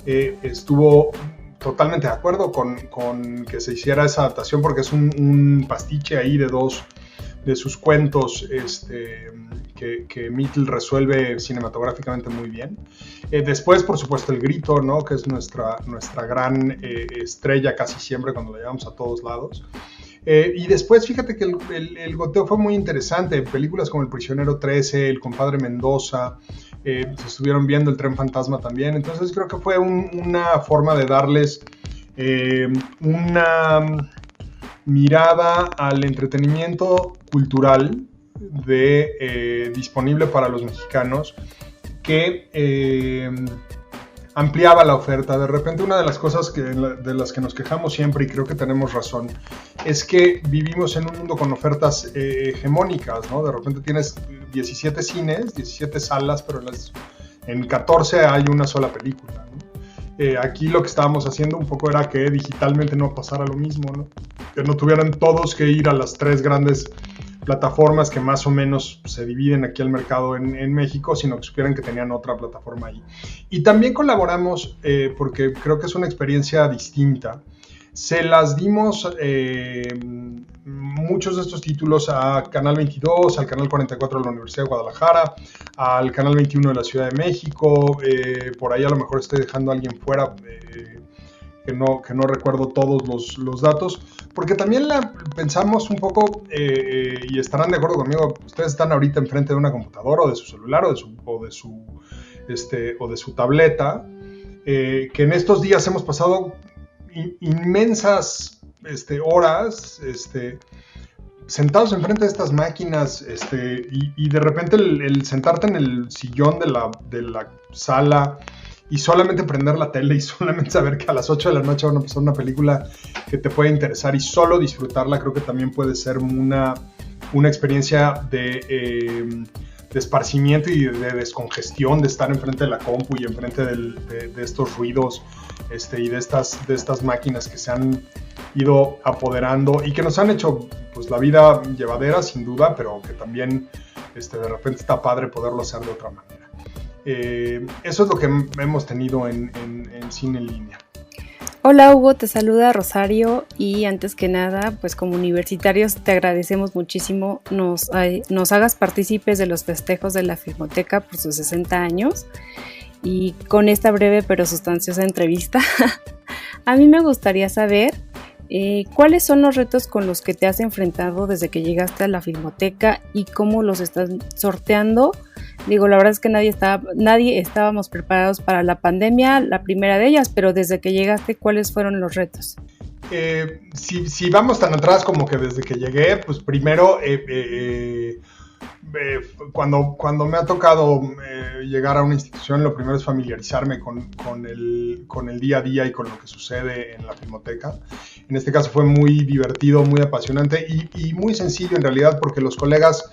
estuvo totalmente de acuerdo con que se hiciera esa adaptación, porque es un pastiche ahí de dos de sus cuentos que Mittel resuelve cinematográficamente muy bien. Después, por supuesto, El Grito, ¿no? Que es nuestra gran estrella casi siempre cuando la llevamos a todos lados. Y después, fíjate que el goteo fue muy interesante. Películas como El Prisionero 13, El Compadre Mendoza, se estuvieron viendo, El Tren Fantasma también. Entonces creo que fue una forma de darles una mirada al entretenimiento cultural disponible para los mexicanos, que ampliaba la oferta. De repente, una de las cosas de las que nos quejamos siempre, y creo que tenemos razón, es que vivimos en un mundo con ofertas hegemónicas, ¿no? De repente tienes 17 cines, 17 salas, pero en 14 hay una sola película, ¿no? Aquí lo que estábamos haciendo un poco era que digitalmente no pasara lo mismo, ¿no? Que no tuvieran todos que ir a las 3 grandes plataformas que más o menos se dividen aquí al mercado en México, sino que supieran que tenían otra plataforma ahí. Y también colaboramos, porque creo que es una experiencia distinta. Se las dimos muchos de estos títulos a Canal 22, al Canal 44 de la Universidad de Guadalajara, al Canal 21 de la Ciudad de México. Por ahí a lo mejor estoy dejando a alguien fuera, que no recuerdo todos los datos, porque también pensamos un poco, y estarán de acuerdo conmigo, ustedes están ahorita enfrente de una computadora o de su celular o de su tableta, que en estos días hemos pasado inmensas horas sentados enfrente de estas máquinas, y de repente el sentarte en el sillón de la sala y solamente prender la tele y solamente saber que a las 8 de la noche van a pasar una película que te puede interesar y solo disfrutarla, creo que también puede ser una una experiencia de esparcimiento y de descongestión, de estar enfrente de la compu y enfrente de estos ruidos y de estas máquinas que se han ido apoderando y que nos han hecho pues la vida llevadera sin duda, pero que también de repente está padre poderlo hacer de otra manera. Eso es lo que hemos tenido en cine en línea. Hola Hugo, te saluda Rosario y antes que nada, pues como universitarios te agradecemos muchísimo nos hagas partícipes de los festejos de la Filmoteca por sus 60 años y con esta breve pero sustanciosa entrevista, a mí me gustaría saber cuáles son los retos con los que te has enfrentado desde que llegaste a la Filmoteca y cómo los estás sorteando. Digo, la verdad es que nadie estábamos preparados para la pandemia, la primera de ellas, pero desde que llegaste, ¿cuáles fueron los retos? Si vamos tan atrás como que desde que llegué, pues primero, cuando me ha tocado llegar a una institución, lo primero es familiarizarme con el día a día y con lo que sucede en la Filmoteca. En este caso fue muy divertido, muy apasionante y muy sencillo en realidad, porque los colegas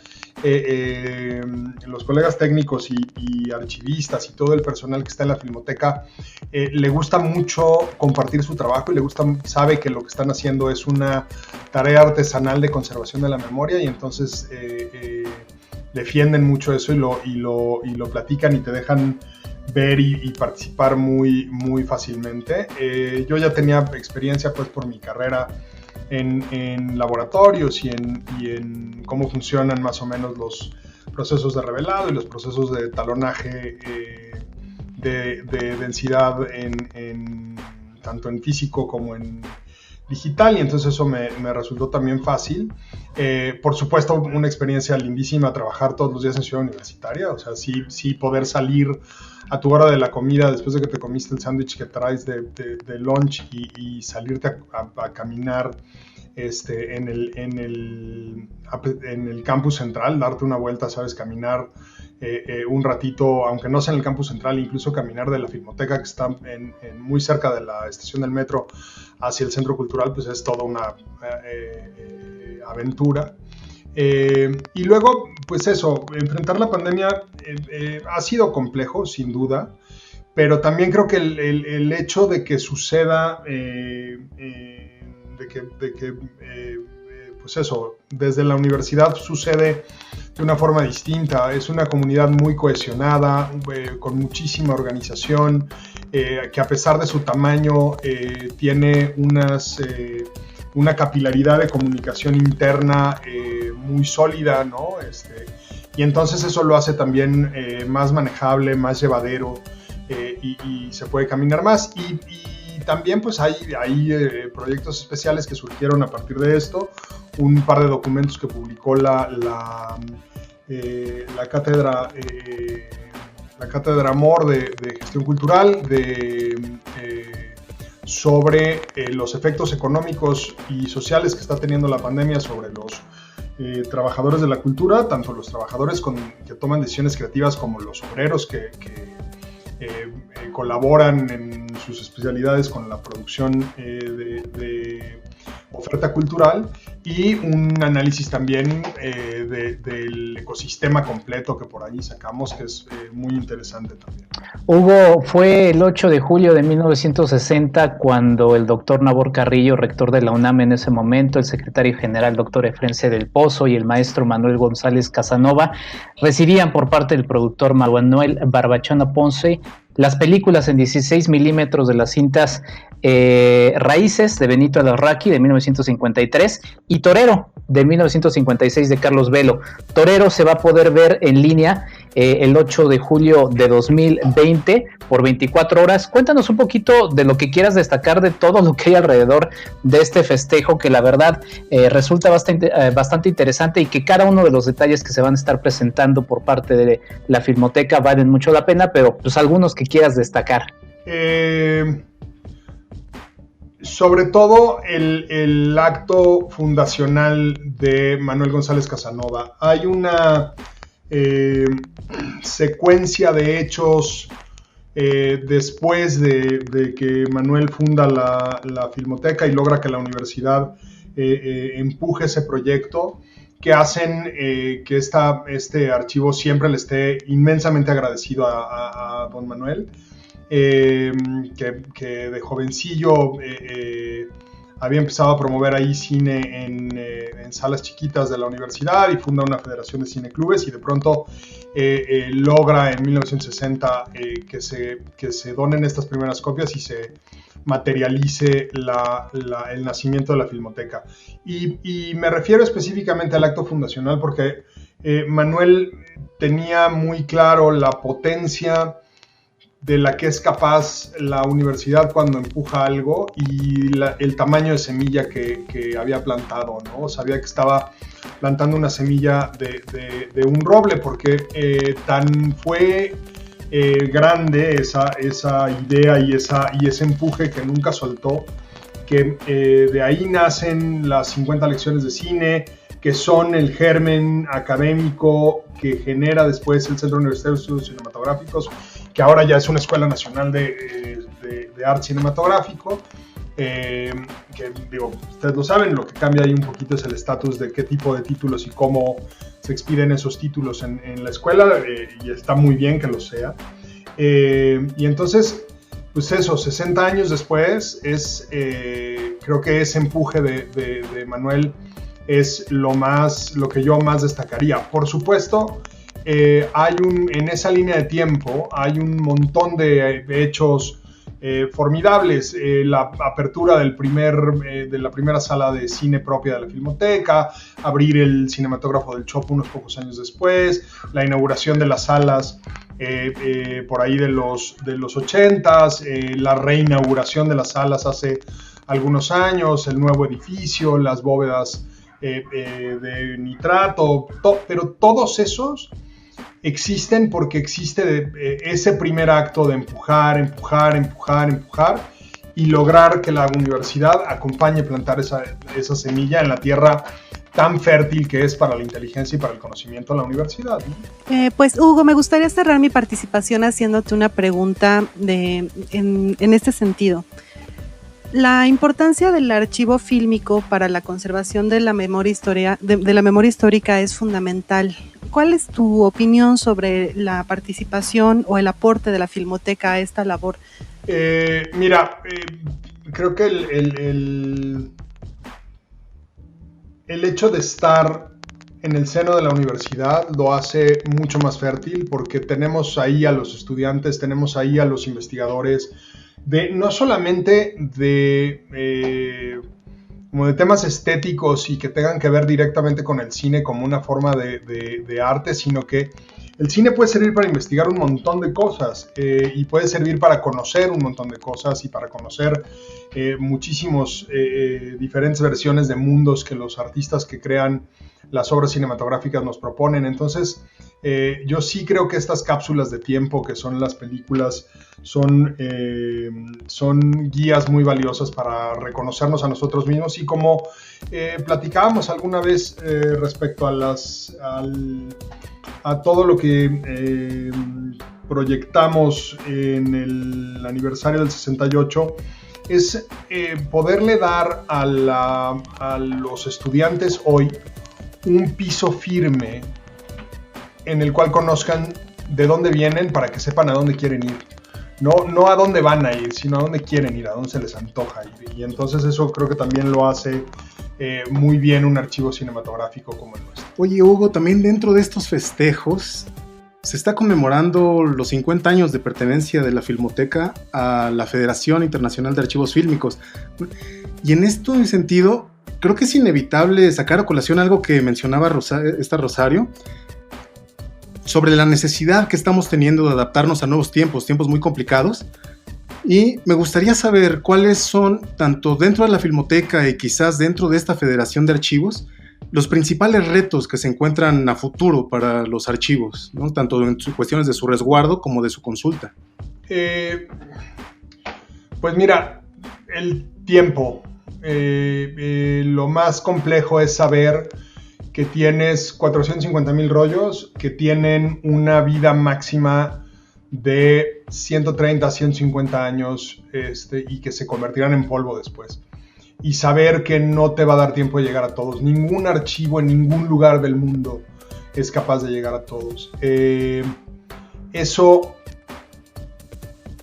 técnicos y archivistas y todo el personal que está en la Filmoteca le gusta mucho compartir su trabajo y sabe que lo que están haciendo es una tarea artesanal de conservación de la memoria y entonces defienden mucho eso y lo platican y te dejan ver y participar muy, muy fácilmente. Yo ya tenía experiencia pues por mi carrera en laboratorios y en cómo funcionan más o menos los procesos de revelado y los procesos de talonaje de densidad tanto en físico como en digital, y entonces eso me resultó también fácil. Por supuesto, una experiencia lindísima trabajar todos los días en Ciudad Universitaria, o sea, sí poder salir a tu hora de la comida después de que te comiste el sándwich que traes de lunch y salirte a caminar en el campus central, darte una vuelta, sabes, caminar un ratito, aunque no sea en el campus central, incluso caminar de la Filmoteca que está muy cerca de la estación del metro hacia el centro cultural, pues es toda una aventura. Y luego, pues eso, enfrentar la pandemia ha sido complejo, sin duda, pero también creo que el hecho de que suceda, pues eso, desde la universidad sucede de una forma distinta. Es una comunidad muy cohesionada, con muchísima organización, que a pesar de su tamaño tiene una capilaridad de comunicación interna muy sólida, ¿no? Y entonces eso lo hace también más manejable, más llevadero, y se puede caminar más. Y también pues hay proyectos especiales que surgieron a partir de esto, un par de documentos que publicó la cátedra Amor de Gestión Cultural sobre los efectos económicos y sociales que está teniendo la pandemia sobre los trabajadores de la cultura, tanto los trabajadores que toman decisiones creativas como los obreros que colaboran en sus especialidades con la producción de oferta cultural, y un análisis también del ecosistema completo que por ahí sacamos, que es muy interesante también. Hugo, fue el 8 de julio de 1960 cuando el doctor Nabor Carrillo, rector de la UNAM en ese momento, el secretario general doctor Efrén C. del Pozo y el maestro Manuel González Casanova recibían por parte del productor Manuel Barbachano Ponce las películas en 16 milímetros de las cintas Raíces de Benito Alarraqui de 1953 y Torero de 1956 de Carlos Velo. Torero se va a poder ver en línea el 8 de julio de 2020 por 24 horas. Cuéntanos un poquito de lo que quieras destacar de todo lo que hay alrededor de este festejo, que la verdad resulta bastante interesante, y que cada uno de los detalles que se van a estar presentando por parte de la Filmoteca valen mucho la pena, pero pues algunos que quieras destacar. Sobre todo el acto fundacional de Manuel González Casanova. Hay una secuencia de hechos después de que Manuel funda la Filmoteca y logra que la universidad empuje ese proyecto, que hacen que este archivo siempre le esté inmensamente agradecido a don Manuel, que de jovencillo había empezado a promover ahí cine en salas chiquitas de la universidad y funda una federación de cineclubes, y de pronto logra en 1960 que se donen estas primeras copias y se materialice el nacimiento de la Filmoteca. Y me refiero específicamente al acto fundacional porque Manuel tenía muy claro la potencia de la que es capaz la universidad cuando empuja algo y el tamaño de semilla que había plantado, ¿no? Sabía que estaba plantando una semilla de un roble, porque tan fue grande esa idea y ese empuje que nunca soltó, que de ahí nacen las 50 lecciones de cine, que son el germen académico que genera después el Centro Universitario de Estudios Cinematográficos, que ahora ya es una escuela nacional de arte cinematográfico, que digo, ustedes lo saben, lo que cambia ahí un poquito es el estatus de qué tipo de títulos y cómo se expiden esos títulos en la escuela, y está muy bien que lo sea. Y entonces, pues eso, 60 años después, creo que ese empuje de Manuel es lo que yo más destacaría. Por supuesto, en esa línea de tiempo hay un montón de hechos formidables. La apertura de la primera sala de cine propia de la Filmoteca, abrir el cinematógrafo del Chopo unos pocos años después, la inauguración de las salas por ahí de los 80s, la reinauguración de las salas hace algunos años, el nuevo edificio, las bóvedas de nitrato, pero todos esos existen porque existe ese primer acto de empujar y lograr que la universidad acompañe a plantar esa semilla en la tierra tan fértil que es para la inteligencia y para el conocimiento de la universidad, ¿no? Pues Hugo, me gustaría cerrar mi participación haciéndote una pregunta en este sentido. La importancia del archivo fílmico para la conservación de la memoria histórica es fundamental. ¿Cuál es tu opinión sobre la participación o el aporte de la Filmoteca a esta labor? Mira, creo que el hecho de estar en el seno de la universidad lo hace mucho más fértil, porque tenemos ahí a los estudiantes, tenemos ahí a los investigadores, no solamente como de temas estéticos y que tengan que ver directamente con el cine como una forma de arte, sino que el cine puede servir para investigar un montón de cosas, y puede servir para conocer un montón de cosas y para conocer muchísimos diferentes versiones de mundos que los artistas que crean las obras cinematográficas nos proponen. Entonces, yo sí creo que estas cápsulas de tiempo que son las películas son guías muy valiosas para reconocernos a nosotros mismos, y como platicábamos alguna vez respecto a todo lo que proyectamos en el aniversario del 68, es poderle dar a los estudiantes hoy un piso firme en el cual conozcan de dónde vienen, para que sepan a dónde quieren ir. No a dónde van a ir, sino a dónde quieren ir, a dónde se les antoja ir. Y entonces eso creo que también lo hace muy bien un archivo cinematográfico como el nuestro. Oye, Hugo, también dentro de estos festejos se está conmemorando los 50 años de pertenencia de la Filmoteca a la Federación Internacional de Archivos Fílmicos. Y en este sentido, creo que es inevitable sacar a colación algo que mencionaba Rosario, sobre la necesidad que estamos teniendo de adaptarnos a nuevos tiempos muy complicados. Y me gustaría saber cuáles son, tanto dentro de la Filmoteca y quizás dentro de esta Federación de Archivos, los principales retos que se encuentran a futuro para los archivos, ¿no? Tanto en cuestiones de su resguardo como de su consulta. Pues mira, el tiempo. Lo más complejo es saber que tienes 450,000 rollos que tienen una vida máxima de 130 a 150 años y que se convertirán en polvo después. y saber que no te va a dar tiempo de llegar a todos. Ningún archivo en ningún lugar del mundo es capaz de llegar a todos. Eso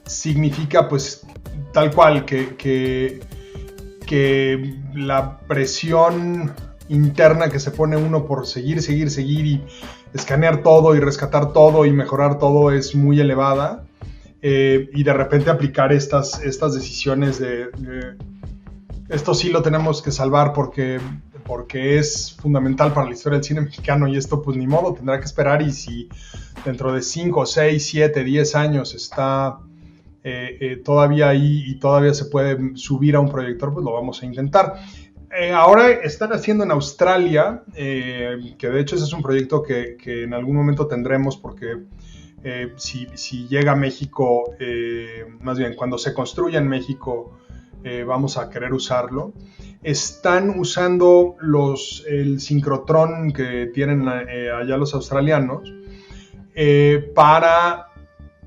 significa, pues, tal cual, que la presión interna que se pone uno por seguir y escanear todo y rescatar todo y mejorar todo es muy elevada. Y de repente aplicar estas decisiones de esto sí lo tenemos que salvar porque es fundamental para la historia del cine mexicano, y esto pues ni modo, tendrá que esperar, y si dentro de 5, 6, 7, 10 años está todavía ahí y todavía se puede subir a un proyector, pues lo vamos a intentar. Ahora están haciendo en Australia, que de hecho ese es un proyecto que en algún momento tendremos, porque si llega a México, más bien cuando se construya en México, vamos a querer usarlo. Están usando el sincrotrón que tienen allá los australianos para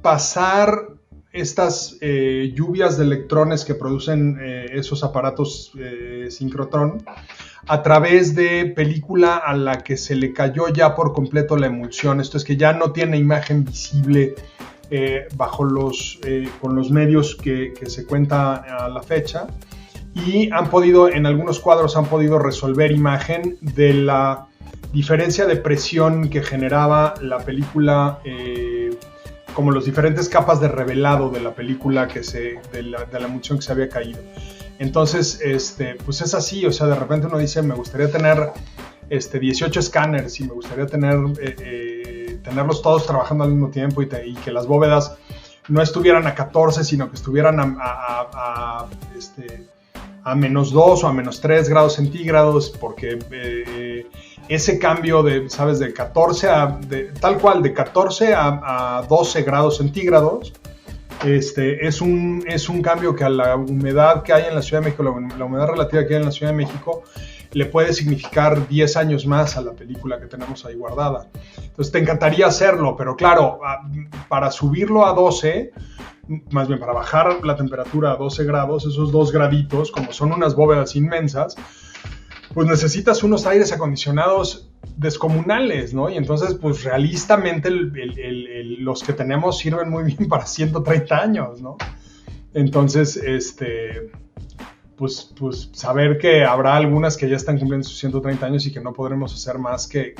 pasar estas lluvias de electrones que producen esos aparatos sincrotrón a través de película a la que se le cayó ya por completo la emulsión. Esto es que ya no tiene imagen visible con los medios que se cuenta a la fecha, y en algunos cuadros han podido resolver imagen de la diferencia de presión que generaba la película, como los diferentes capas de revelado de la película de la emulsión que se había caído. Entonces, pues es así, o sea, de repente uno dice, me gustaría tener 18 escáneres y me gustaría tenerlos todos trabajando al mismo tiempo, y que las bóvedas no estuvieran a 14, sino que estuvieran a -2 o a -3 grados centígrados, porque ese cambio de 14 tal cual, de 14 a 12 grados centígrados, es un cambio que a la humedad que hay en la Ciudad de México, la humedad relativa que hay en la Ciudad de México, le puede significar 10 años más a la película que tenemos ahí guardada. Entonces te encantaría hacerlo, pero claro, para subirlo a 12, más bien para bajar la temperatura a 12 grados, esos 2 graditos, como son unas bóvedas inmensas, pues necesitas unos aires acondicionados descomunales, ¿no? Y entonces, pues realistamente los que tenemos sirven muy bien para 130 años, ¿no? Entonces, pues saber que habrá algunas que ya están cumpliendo sus 130 años y que no podremos hacer más que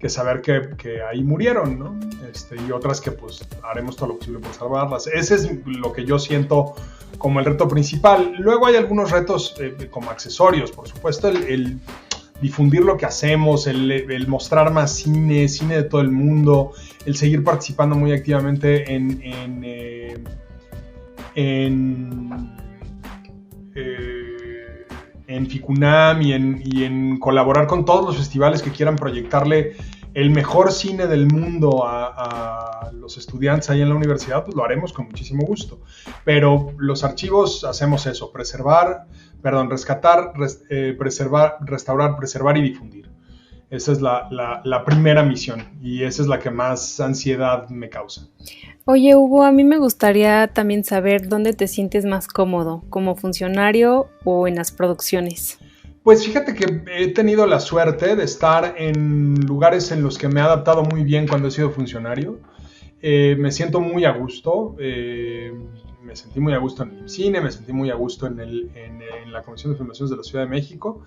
saber que ahí murieron, ¿no? Y otras que pues haremos todo lo posible por salvarlas. Ese es lo que yo siento como el reto principal. Luego hay algunos retos como accesorios, por supuesto, el difundir lo que hacemos, el mostrar más cine de todo el mundo, el seguir participando muy activamente en FICUNAM y en colaborar con todos los festivales que quieran proyectarle el mejor cine del mundo a los estudiantes ahí en la universidad, pues lo haremos con muchísimo gusto. Pero los archivos hacemos eso, rescatar, preservar, restaurar, preservar y difundir. Esa es la primera misión, y esa es la que más ansiedad me causa. Oye, Hugo, a mí me gustaría también saber dónde te sientes más cómodo, como funcionario o en las producciones. Pues fíjate que he tenido la suerte de estar en lugares en los que me he adaptado muy bien cuando he sido funcionario. Me siento muy a gusto. Me sentí muy a gusto en el cine, me sentí muy a gusto en la Comisión de Filmaciones de la Ciudad de México,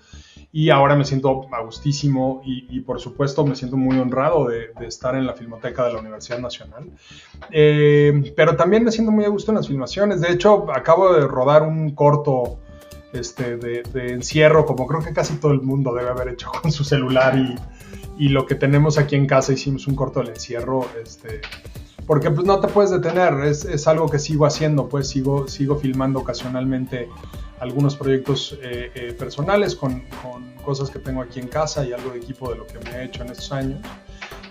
y ahora me siento a gustísimo y por supuesto me siento muy honrado de estar en la Filmoteca de la Universidad Nacional. Pero también me siento muy a gusto en las filmaciones. De hecho, acabo de rodar un corto de encierro, como creo que casi todo el mundo debe haber hecho con su celular, y lo que tenemos aquí en casa, hicimos un corto del encierro, porque pues no te puedes detener, es algo que sigo haciendo, pues sigo filmando ocasionalmente algunos proyectos personales con cosas que tengo aquí en casa y algo de equipo de lo que me he hecho en estos años,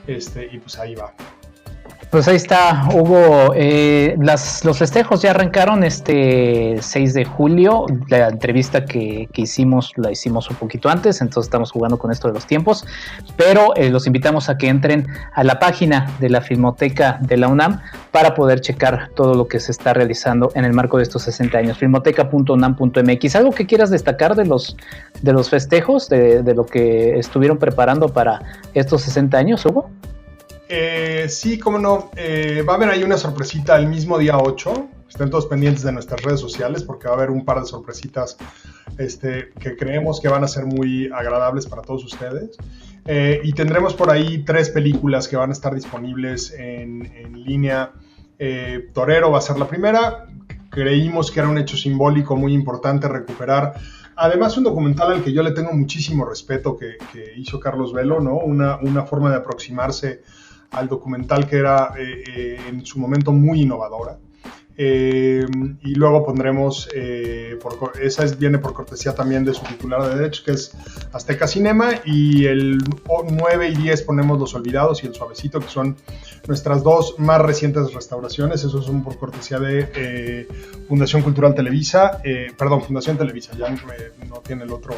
y pues ahí va. Pues ahí está, Hugo. Los festejos ya arrancaron este 6 de julio. La entrevista que hicimos la hicimos un poquito antes, entonces estamos jugando con esto de los tiempos. Pero los invitamos a que entren a la página de la Filmoteca de la UNAM para poder checar todo lo que se está realizando en el marco de estos 60 años. filmoteca.unam.mx. ¿Algo que quieras destacar de los festejos, de lo que estuvieron preparando para estos 60 años, Hugo? Sí, cómo no. Va a haber ahí una sorpresita el mismo día 8. Estén todos pendientes de nuestras redes sociales porque va a haber un par de sorpresitas que creemos que van a ser muy agradables para todos ustedes. Y tendremos por ahí 3 películas que van a estar disponibles en línea. Torero va a ser la primera. Creímos que era un hecho simbólico muy importante recuperar. Además, un documental al que yo le tengo muchísimo respeto que hizo Carlos Velo, ¿no? Una forma de aproximarse al documental que era en su momento muy innovadora. Y luego pondremos, viene por cortesía también de su titular de derechos, que es Azteca Cinema, y el 9 y 10 ponemos Los Olvidados y El Suavecito, que son nuestras 2 más recientes restauraciones. Esos son por cortesía de Fundación Cultural Televisa, Fundación Televisa, ya no tiene el otro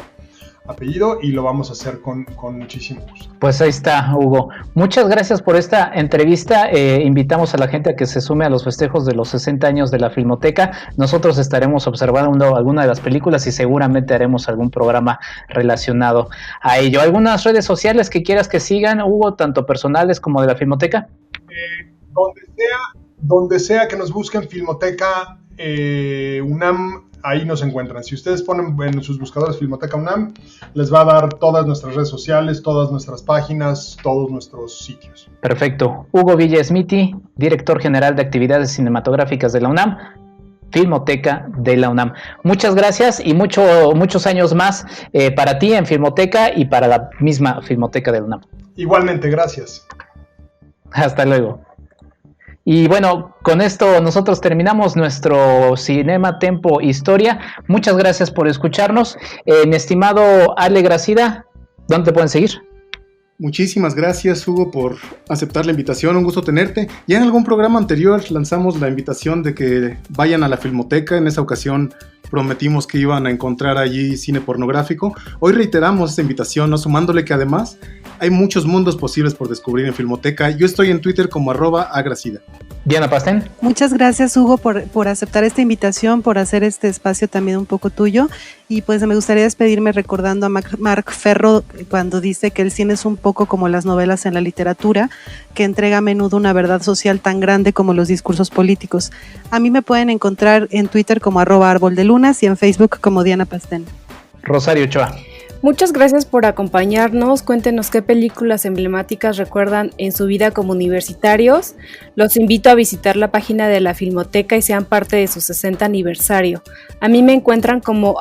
apellido, y lo vamos a hacer con muchísimo gusto. Pues ahí está, Hugo. Muchas gracias por esta entrevista. Invitamos a la gente a que se sume a los festejos de los 60 años de la Filmoteca. Nosotros estaremos observando alguna de las películas y seguramente haremos algún programa relacionado a ello. ¿Algunas redes sociales que quieras que sigan, Hugo, tanto personales como de la Filmoteca? Donde sea que nos busquen Filmoteca UNAM, ahí nos encuentran. Si ustedes ponen en sus buscadores Filmoteca UNAM, les va a dar todas nuestras redes sociales, todas nuestras páginas, todos nuestros sitios. Perfecto. Hugo Villa Smiti, director general de actividades cinematográficas de la UNAM, Filmoteca de la UNAM. Muchas gracias y muchos años más para ti en Filmoteca y para la misma Filmoteca de la UNAM. Igualmente, gracias. Hasta luego. Y bueno, con esto nosotros terminamos nuestro Cinema Tempo Historia. Muchas gracias por escucharnos. Mi estimado Ale Gracida, ¿dónde te pueden seguir? Muchísimas gracias, Hugo, por aceptar la invitación. Un gusto tenerte. Ya en algún programa anterior lanzamos la invitación de que vayan a la Filmoteca. En esa ocasión prometimos que iban a encontrar allí cine pornográfico. Hoy reiteramos esta invitación, ¿no? Sumándole que además hay muchos mundos posibles por descubrir en Filmoteca. Yo estoy en Twitter como @agracida. Diana Pastén. Muchas gracias, Hugo, por aceptar esta invitación, por hacer este espacio también un poco tuyo. Y pues me gustaría despedirme recordando a Marc Ferro cuando dice que el cine es un poco como las novelas en la literatura, que entrega a menudo una verdad social tan grande como los discursos políticos. A mí me pueden encontrar en Twitter como @arboldelunas y en Facebook como Diana Pastén. Rosario Ochoa. Muchas gracias por acompañarnos. Cuéntenos qué películas emblemáticas recuerdan en su vida como universitarios. Los invito a visitar la página de la Filmoteca y sean parte de su 60 aniversario. A mí me encuentran como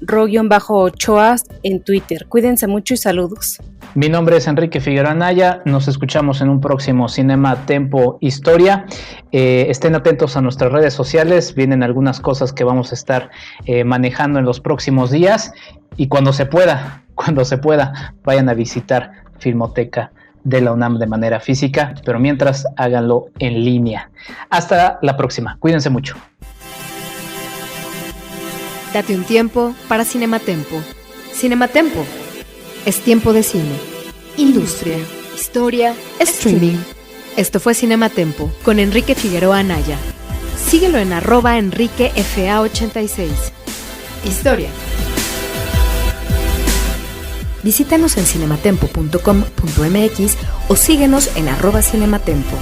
@ro_ochoa en Twitter. Cuídense mucho y saludos. Mi nombre es Enrique Figueroa Anaya. Nos escuchamos en un próximo Cinema Tempo Historia. Estén atentos a nuestras redes sociales. Vienen algunas cosas que vamos a estar manejando en los próximos días. Y cuando se pueda, vayan a visitar Filmoteca de la UNAM de manera física, pero mientras háganlo en línea. Hasta la próxima. Cuídense mucho. Date un tiempo para Cinematempo. Cinematempo. Es tiempo de cine, industria, historia, streaming. Esto fue Cinematempo con Enrique Figueroa Anaya. Síguelo en @EnriqueFA86. Historia. Visítanos en cinematempo.com.mx o síguenos en @cinematempo.